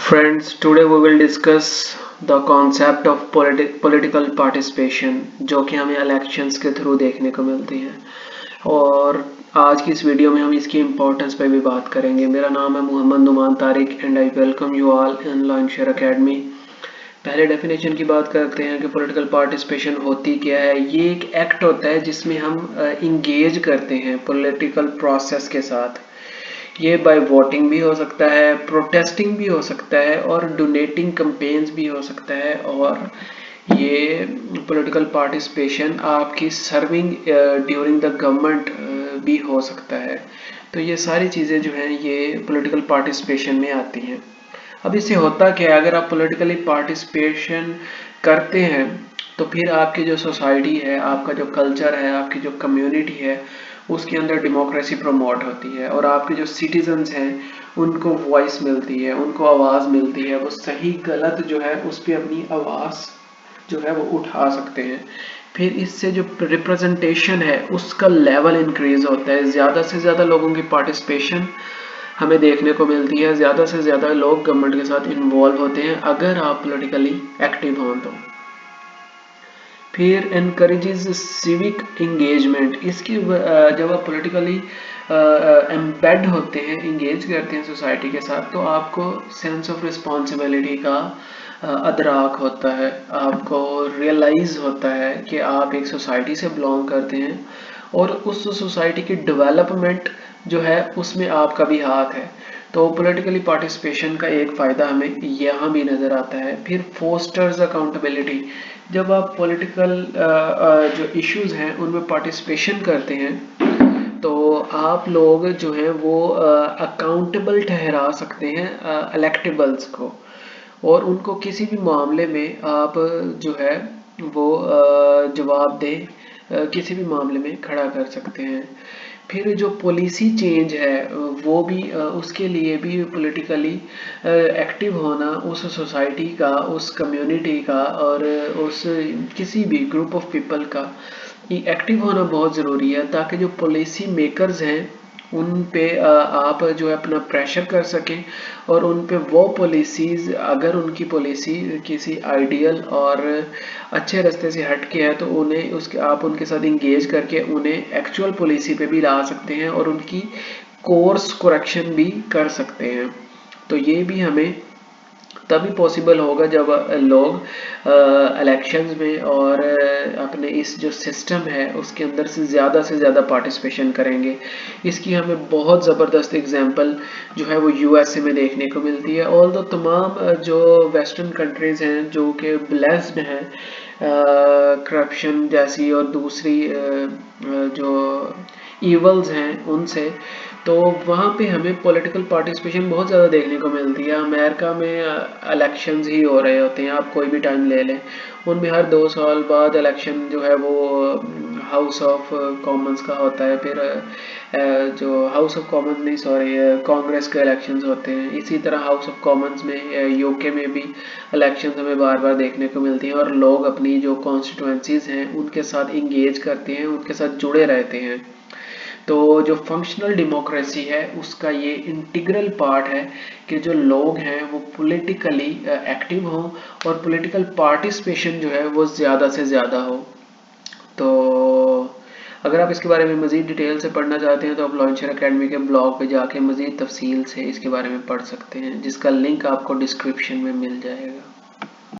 Friends, today we will discuss the concept of political participation जो कि हमें elections के थ्रू देखने को मिलती है। और आज की इस वीडियो में हम इसकी इम्पोर्टेंस पे भी बात करेंगे। मेरा नाम है Mohammad Numan Tariq and I welcome you all in Launcher academy. पहले डेफिनेशन की बात करते हैं कि पॉलिटिकल पार्टिसिपेशन होती क्या है। ये एक एक्ट होता है जिसमें हम इंगेज करते हैं पॉलिटिकल प्रोसेस के साथ। ये बाय वोटिंग भी हो सकता है, प्रोटेस्टिंग भी हो सकता है और डोनेटिंग कैंपेन्स भी हो सकता है। और ये पॉलिटिकल पार्टिसिपेशन आपकी सर्विंग ड्यूरिंग द गवर्नमेंट भी हो सकता है। तो ये सारी चीज़ें जो हैं ये पॉलिटिकल पार्टिसिपेशन में आती हैं। अब इससे होता क्या है, अगर आप पॉलिटिकली पार्टिसिपेशन करते हैं तो फिर आपकी जो सोसाइटी है, आपका जो कल्चर है, आपकी जो कम्युनिटी है, उसके अंदर डेमोक्रेसी प्रमोट होती है और आपके जो सिटीजन्स हैं उनको वॉइस मिलती है, उनको आवाज़ मिलती है। वो सही गलत जो है उस पर अपनी आवाज़ जो है वो उठा सकते हैं। फिर इससे जो रिप्रेजेंटेशन है उसका लेवल इंक्रीज होता है। ज़्यादा से ज़्यादा लोगों की पार्टिसिपेशन हमें देखने को मिलती है, ज़्यादा से ज़्यादा लोग गवर्नमेंट के साथ इन्वॉल्व होते हैं अगर आप पॉलिटिकली एक्टिव हों तो। फिर इनकरेजेस सिविक इंगेजमेंट। इसकी जब आप पॉलिटिकली एम्बेड होते हैं, इंगेज करते हैं सोसाइटी के साथ, तो आपको सेंस ऑफ रिस्पॉन्सिबिलिटी का अदराक होता है। आपको रियलाइज़ होता है कि आप एक सोसाइटी से बिलोंग करते हैं और उस सोसाइटी की डेवलपमेंट जो है उसमें आपका भी हाथ है। तो पॉलिटिकली पार्टिसिपेशन का एक फ़ायदा हमें यहाँ भी नज़र आता है। फिर फोस्टर्स अकाउंटेबिलिटी। जब आप पॉलिटिकल जो इश्यूज हैं उनमें पार्टिसिपेशन करते हैं तो आप लोग जो हैं वो अकाउंटेबल ठहरा सकते हैं इलेक्टेबल्स को, और उनको किसी भी मामले में आप जो है वो जवाबदेह किसी भी मामले में खड़ा कर सकते हैं। फिर जो पॉलिसी चेंज है वो भी उसके लिए भी पॉलिटिकली एक्टिव होना, उस सोसाइटी का, उस कम्युनिटी का और उस किसी भी ग्रुप ऑफ पीपल का एक्टिव होना बहुत ज़रूरी है, ताकि जो पॉलिसी मेकर्स हैं उन पे आप जो है अपना प्रेशर कर सकें और उन पे वो पॉलिसीज़, अगर उनकी पॉलिसी किसी आइडियल और अच्छे रास्ते से हट के है तो उन्हें उसके आप उनके साथ इंगेज करके उन्हें एक्चुअल पॉलिसी पे भी ला सकते हैं और उनकी कोर्स करेक्शन भी कर सकते हैं। तो ये भी हमें तभी पॉसिबल होगा जब लोग इलेक्शंस में और अपने इस जो सिस्टम है उसके अंदर से ज़्यादा पार्टिसिपेशन करेंगे। इसकी हमें बहुत ज़बरदस्त एग्जांपल जो है वो यूएसए में देखने को मिलती है। ऑल दो तमाम जो वेस्टर्न कंट्रीज़ हैं जो कि ब्लेस्ड हैं करप्शन जैसी और दूसरी जो ईवल्स हैं उनसे, तो वहाँ पे हमें पॉलिटिकल पार्टिसिपेशन बहुत ज़्यादा देखने को मिलती है। अमेरिका में इलेक्शंस ही हो रहे होते हैं, आप कोई भी टाइम ले लें, उनमें हर 2 साल बाद इलेक्शन जो है वो हाउस ऑफ कॉमन्स का होता है। फिर जो हाउस ऑफ कॉमन्स नहीं, सॉरी, कांग्रेस के इलेक्शंस होते हैं। इसी तरह हाउस ऑफ कॉमन्स में यूके में भी इलेक्शंस हमें बार बार देखने को मिलती हैं और लोग अपनी जो कॉन्स्टिट्यूंसीज हैं उनके साथ इंगेज करते हैं, उनके साथ जुड़े रहते हैं। तो जो फंक्शनल डेमोक्रेसी है उसका ये इंटीग्रल पार्ट है कि जो लोग हैं वो पॉलिटिकली एक्टिव हों और पॉलिटिकल पार्टिसिपेशन जो है वो ज़्यादा से ज़्यादा हो। तो अगर आप इसके बारे में मज़ीद डिटेल से पढ़ना चाहते हैं तो आप लॉन्चर एकेडमी के ब्लॉग पे जाके मज़ीद तफसील से इसके बारे में पढ़ सकते हैं, जिसका लिंक आपको डिस्क्रिप्शन में मिल जाएगा।